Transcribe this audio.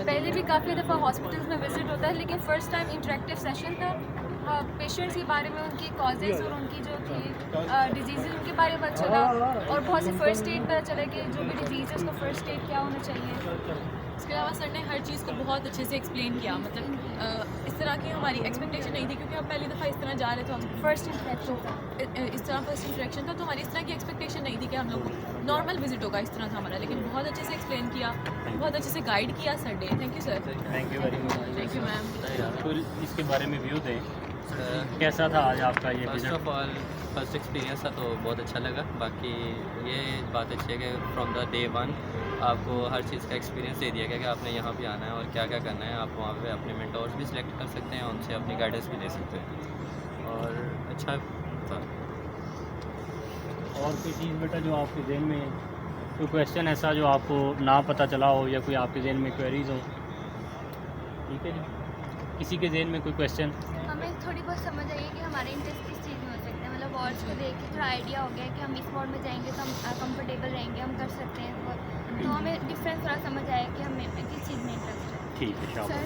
पहले भी काफ़ी दफ़ा हॉस्पिटल्स में विजिट होता है, लेकिन फ़र्स्ट टाइम इंटरेक्टिव सेशन था। पेशेंट्स के बारे में, उनकी कॉजेज़ और उनकी जो थी डिजीज़ उनके बारे में पता चला, और बहुत से फ़र्स्ट एड पता चला कि जो भी डिजीज़ है उसका फ़र्स्ट एड क्या होना चाहिए। इसके अलावा सर ने हर चीज़ को बहुत अच्छे से एक्सप्लेन किया, मतलब इस तरह की हमारी एक्सपेक्टेशन नहीं थी, क्योंकि हम पहली दफ़ा इस तरह जा रहे थे हॉस्पिटल, फर्स्ट इंटरेक्शन था, इस तरह फर्स्ट इंटरेक्शन था, तो हमारी इस तरह की एक्सपेक्टेशन नहीं थी कि हम लोग नॉर्मल विजिट होगा, इस तरह था हमारा। लेकिन बहुत अच्छे से एक्सप्लेन किया, बहुत अच्छे से गाइड किया सर ने। Thank you sir. Thank you very much. Thank you ma'am. तो इसके बारे में व्यू दें, कैसा था आज आपका ये first visit? Of all first experience था तो बहुत अच्छा लगा। बाकी ये बात अच्छी है कि फ्रॉम द डे वन आपको हर चीज़ का एक्सपीरियंस दे दिया गया कि आपने यहाँ पे आना है और क्या क्या करना है। आप वहाँ पे अपने मेंटोर्स भी सिलेक्ट कर सकते हैं, उनसे अपनी गाइडेंस भी ले सकते हैं, और अच्छा था। और कोई चीज़ बेटा जो आपके जहन में, कोई क्वेश्चन ऐसा जो आपको ना पता चला हो, या कोई आपके जहन में क्वेरीज हो? ठीक है जी, किसी के जहन में कोई क्वेश्चन? हमें थोड़ी बहुत समझ आई है कि हमारे इंटरेस्ट किस चीज़ में हो सकते हैं, मतलब वार्ड्स को देख के थोड़ा आइडिया हो गया कि हम इस वार्ड में जाएंगे तो हम कंफर्टेबल रहेंगे, हम कर सकते हैं। तो हमें डिफरेंस थोड़ा समझ आया कि हमें किस चीज़ में इंटरेस्ट है। ठीक है, शाबाश। सर